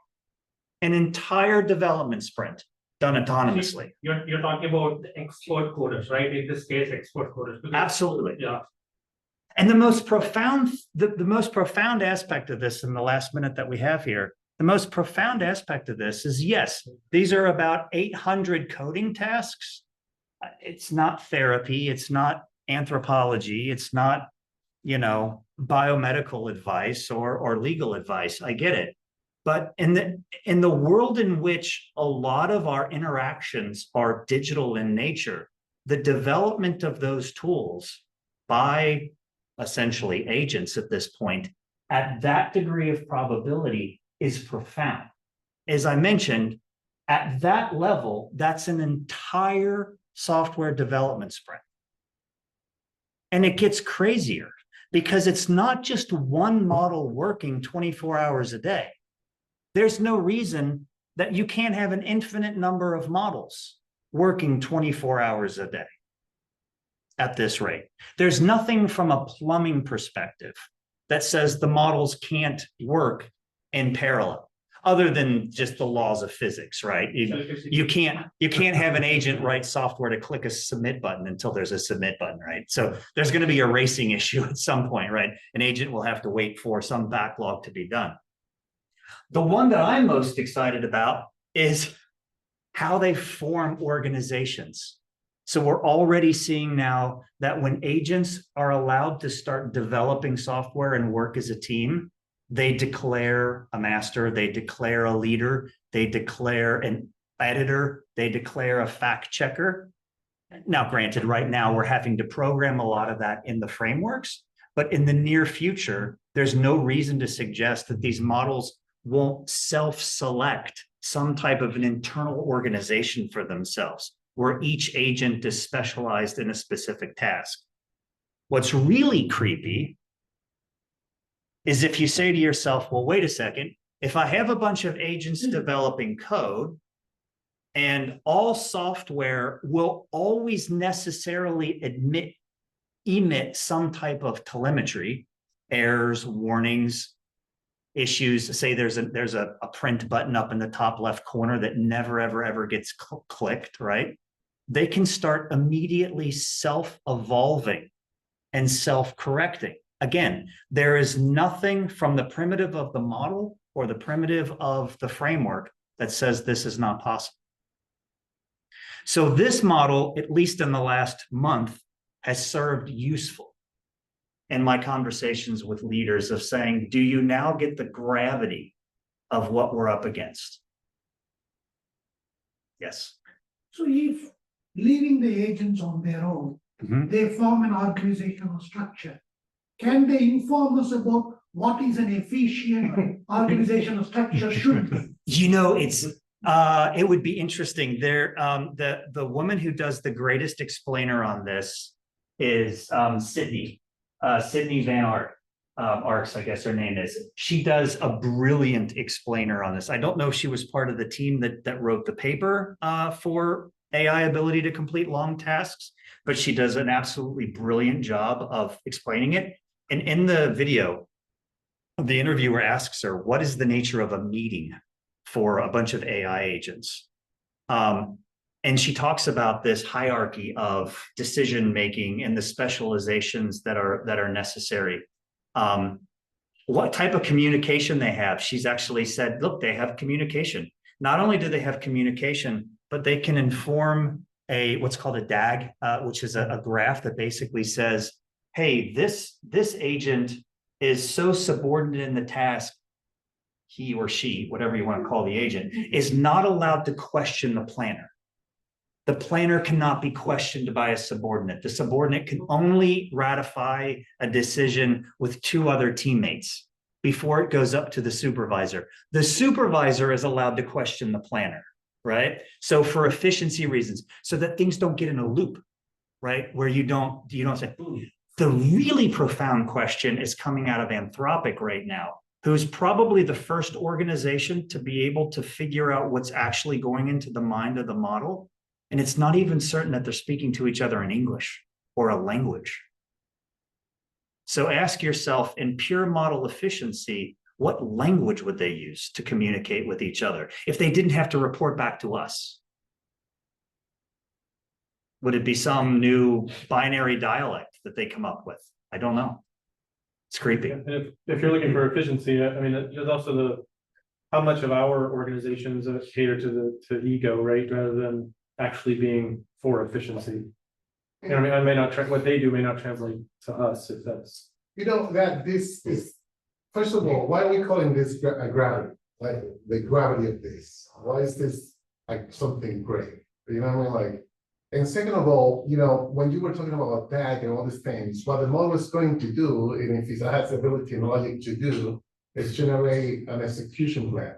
An entire development sprint done autonomously. You're talking about the expert coders, right? In this case, expert coders. Because- Absolutely. Yeah. And the most profound aspect of this in the last minute that we have here, the most profound aspect of this is, yes, these are about 800 coding tasks. It's not therapy. It's not anthropology. It's not, biomedical advice or legal advice. I get it. But in the world in which a lot of our interactions are digital in nature, the development of those tools by essentially agents at this point, at that degree of probability is profound. As I mentioned, at that level, that's an entire software development sprint. And it gets crazier because it's not just one model working 24 hours a day. There's no reason that you can't have an infinite number of models working 24 hours a day at this rate. There's nothing from a plumbing perspective that says the models can't work in parallel, other than just the laws of physics, right? You can't have an agent write software to click a submit button until there's a submit button, right? So there's going to be a racing issue at some point, right? An agent will have to wait for some backlog to be done. The one that I'm most excited about is how they form organizations. So we're already seeing now that when agents are allowed to start developing software and work as a team, they declare a master, they declare a leader, they declare an editor, they declare a fact checker. Now, granted, right now we're having to program a lot of that in the frameworks, but in the near future, there's no reason to suggest that these models won't self-select some type of an internal organization for themselves, where each agent is specialized in a specific task. What's really creepy is if you say to yourself, well, wait a second, if I have a bunch of agents developing code and all software will always necessarily emit some type of telemetry, errors, warnings, issues, say there's a print button up in the top left corner that never, ever, ever gets clicked, right? they can start immediately self-evolving and self-correcting. Again, there is nothing from the primitive of the model or the primitive of the framework that says this is not possible. So this model, at least in the last month, has served useful in my conversations with leaders of saying, do you now get the gravity of what we're up against? Yes. So if leaving the agents on their own, they form an organizational structure, can they inform us about what is an efficient organizational structure should be? You know, it would be interesting. There, the woman who does the greatest explainer on this is Sydney Van Arks, I guess her name is. She does a brilliant explainer on this. I don't know if she was part of the team that wrote the paper for AI ability to complete long tasks, but she does an absolutely brilliant job of explaining it. And in the video, the interviewer asks her, what is the nature of a meeting for a bunch of AI agents? And she talks about this hierarchy of decision-making and the specializations that are necessary. What type of communication they have. She's actually said, look, they have communication. Not only do they have communication, but they can inform what's called a DAG, which is a graph that basically says, hey, this agent is so subordinate in the task, he or she, whatever you want to call the agent, is not allowed to question the planner. The planner cannot be questioned by a subordinate. The subordinate can only ratify a decision with 2 other teammates before it goes up to the supervisor. The supervisor is allowed to question the planner, right? So for efficiency reasons, so that things don't get in a loop, right? Where you don't say, the really profound question is coming out of Anthropic right now, who's probably the first organization to be able to figure out what's actually going into the mind of the model. And it's not even certain that they're speaking to each other in English or a language. So ask yourself, in pure model efficiency, what language would they use to communicate with each other if they didn't have to report back to us? Would it be some new binary dialect that they come up with? I don't know. It's creepy. And if you're looking for efficiency, I mean, there's also how much of our organizations cater to ego, right? Rather than actually being for efficiency. You know, I mean, I may not what they do may not translate to us if that's. You know, that this is, first of all, why are we calling this a gravity? Like the gravity of this? Why is this like something great? You know what I mean? Like, and second of all, you know, when you were talking about tag and all these things, what the model is going to do, and if it has the ability and logic to do, is generate an execution plan.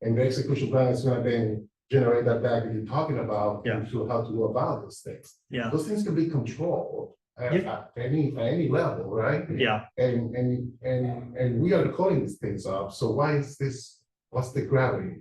And the execution plan is going to then generate that tag that you're talking about to how to go about those things. Yeah. Those things can be controlled at any level, right? Yeah. And we are calling these things up. So why is this? What's the gravity?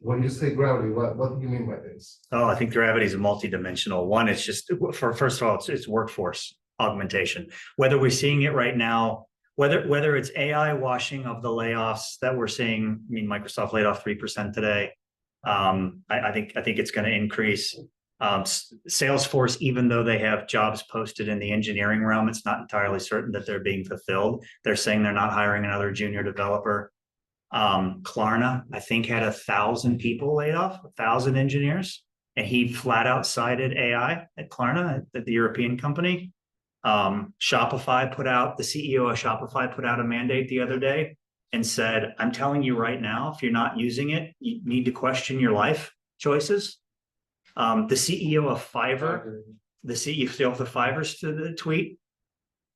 When you say gravity, what do you mean by this? Oh, I think gravity is multidimensional. One, it's just first of all, it's workforce augmentation. Whether we're seeing it right now, whether it's AI washing of the layoffs that we're seeing. I mean, Microsoft laid off 3% today. I think it's going to increase. Salesforce, even though they have jobs posted in the engineering realm, it's not entirely certain that they're being fulfilled. They're saying they're not hiring another junior developer. Klarna, I think, had 1,000 people laid off, 1,000 engineers, and he flat out cited AI at Klarna, at the European company. Shopify the CEO of Shopify put out a mandate the other day and said, I'm telling you right now, if you're not using it, you need to question your life choices. The CEO of Fiverr, the CEO of the Fiverr's to the tweet.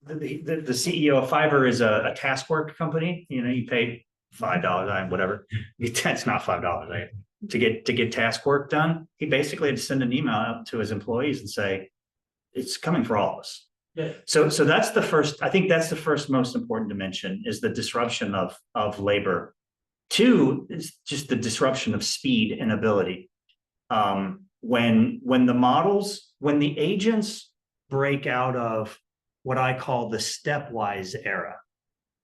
The CEO of Fiverr is a task work company. You know, you pay $5, whatever. It's not $5, right? To get task work done. He basically had to send an email out to his employees and say, it's coming for all of us. Yeah. So that's the first, I think that's the first most important dimension, is the disruption of labor. 2 is just the disruption of speed and ability. When the agents break out of what I call the stepwise era,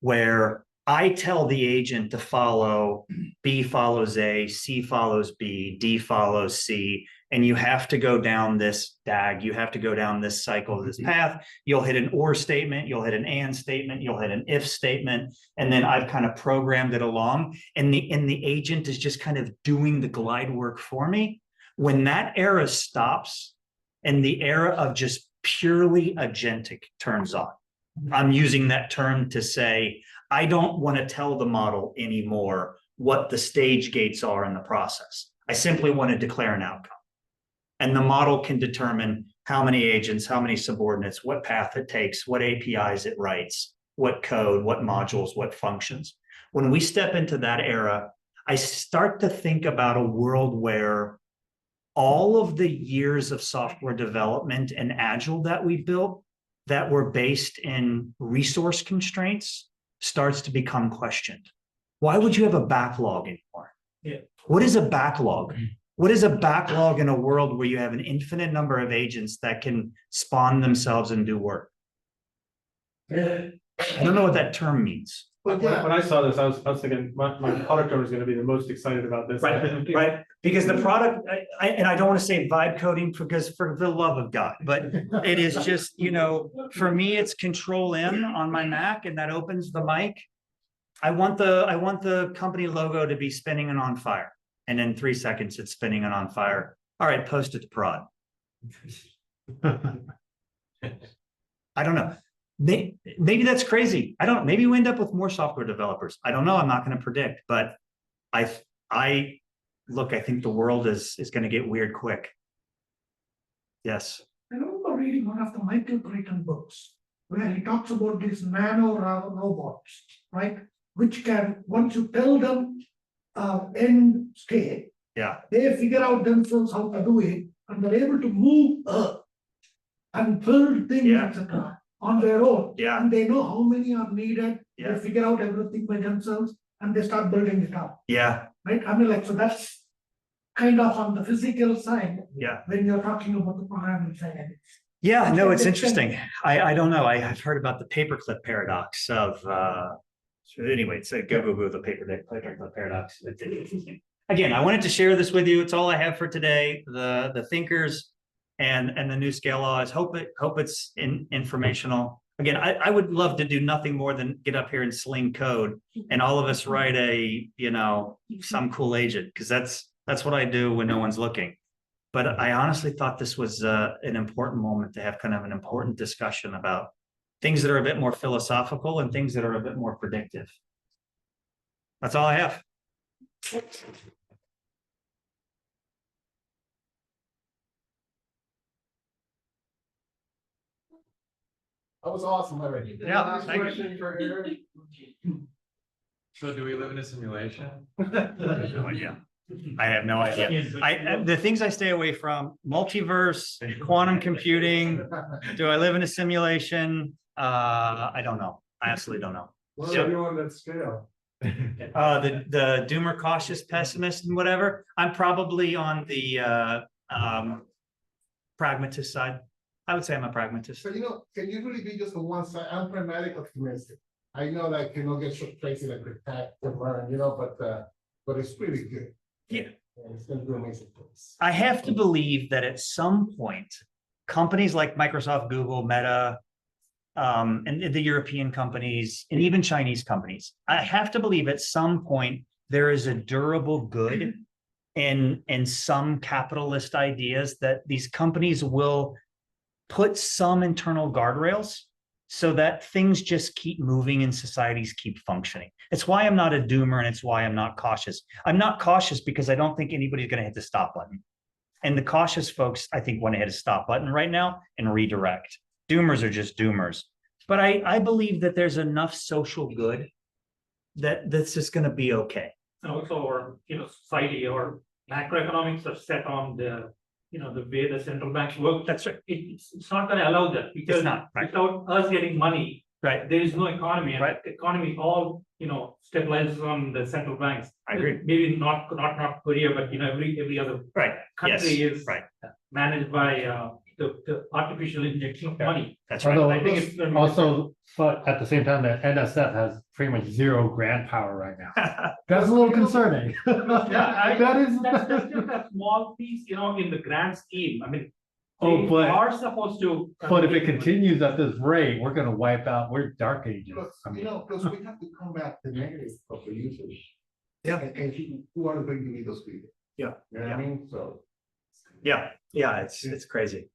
where I tell the agent to follow, B follows A, C follows B, D follows C, and you have to go down this DAG, you have to go down this cycle, this path. You'll hit an or statement, you'll hit an and statement, you'll hit an if statement, and then I've kind of programmed it along, and the agent is just kind of doing the glide work for me. When that era stops and the era of just purely agentic turns on, I'm using that term to say, I don't want to tell the model anymore what the stage gates are in the process. I simply want to declare an outcome. And the model can determine how many agents, how many subordinates, what path it takes, what APIs it writes, what code, what modules, what functions. When we step into that era, I start to think about a world where all of the years of software development and Agile that we built that were based in resource constraints starts to become questioned. Why would you have a backlog anymore? Yeah. What is a backlog? What is a backlog in a world where you have an infinite number of agents that can spawn themselves and do work? I don't know what that term means. When I saw this, I was thinking, my product owner is gonna be the most excited about this. Right. Because the product, and I don't want to say vibe coding because for the love of God, but it is just, for me, it's Control M on my Mac and that opens the mic. I want the company logo to be spinning and on fire. And in 3 seconds, it's spinning and on fire. All right, post it to prod. I don't know. Maybe that's crazy. I don't know. Maybe we end up with more software developers. I don't know. I'm not going to predict, but I look, I think the world is going to get weird quick. Yes. I remember reading one of the Michael Crichton books where he talks about these nano robots, right? Which can, once you tell them end state, Yeah. they figure out themselves how to do it, and they're able to move and build things, Yeah. etc. on their own. Yeah. And they know how many are needed. Yeah. They figure out everything by themselves, and they start building it up. Yeah. Right? I mean, like, so that's kind of on the physical side. Yeah. When you're talking about the programming side. Yeah. No, it's interesting. I don't know. I've heard about the paperclip paradox of, anyway, it's a go the paperclip paradox. It's interesting. Again, I wanted to share this with you. It's all I have for today. The thinkers and the new scale laws. Hope it's informational. Again, I would love to do nothing more than get up here and sling code and all of us write some cool agent, because that's what I do when no one's looking. But I honestly thought this was an important moment to have kind of an important discussion about things that are a bit more philosophical and things that are a bit more predictive. That's all I have. That was awesome already. Yeah, thank you. Question for Eric. So do we live in a simulation? No idea. I have no idea. The things I stay away from: multiverse, quantum computing. Do I live in a simulation? I don't know. I absolutely don't know. What are you on that scale? The doomer, cautious, pessimist, and whatever. I'm probably on the pragmatist side. I would say I'm a pragmatist. So, can you really be just on one side? I'm pragmatic optimistic. I know that cannot get so crazy like protect and learn, but it's pretty good. Yeah. It's gonna do amazing things. I have to believe that at some point, companies like Microsoft, Google, Meta, and the European companies, and even Chinese companies, I have to believe at some point there is a durable good in some capitalist ideas that these companies will put some internal guardrails so that things just keep moving and societies keep functioning. It's why I'm not a doomer, and it's why I'm not cautious. I'm not cautious because I don't think anybody's going to hit the stop button. And the cautious folks, I think, want to hit a stop button right now and redirect. Doomers are just doomers. But I believe that there's enough social good that that's just going to be okay. Also, or society or macroeconomics are set on the the way the central banks work. That's right. It's not going to allow that, because It's not, right. without us getting money, Right. there is no economy. And Right. economy all stabilizes on the central banks. I agree. Maybe not Korea, but every other Right. country Yes. is Right. managed by the artificial injection of money. That's right. Although, I think it's gonna be also, but at the same time, the NSF has pretty much zero grant power right now. That's a little concerning. That is. That's just a small piece, in the grand scheme, I mean. Oh, they but- are supposed to. But if it continues at this rate, we're gonna wipe out, we're dark ages. I mean, Because we have to come back to negative of the usage. Yeah. And who are going to be those people? Yeah, You know what I mean? So. Yeah, it's crazy.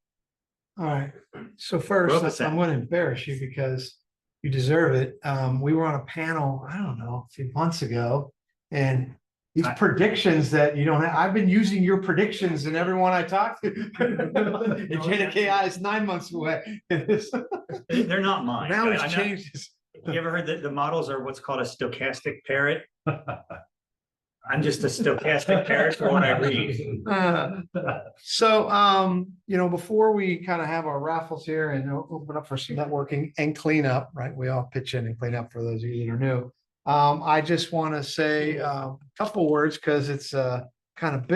All right, so Growth first, is I'm gonna embarrass you because you deserve it. We were on a panel, I don't know, a few months ago. And these predictions that you don't have, I've been using your predictions in everyone I talk to. And JKI is 9 months away. They're not mine. Now I he's know- changed his. You ever heard that the models are what's called a stochastic parrot? I'm just a stochastic parrot for what I read. So, before we kind of have our raffles here and open up for some networking and cleanup, right? We all pitch in and clean up for those of you that are new. I just want to say a couple words because it's kind of big.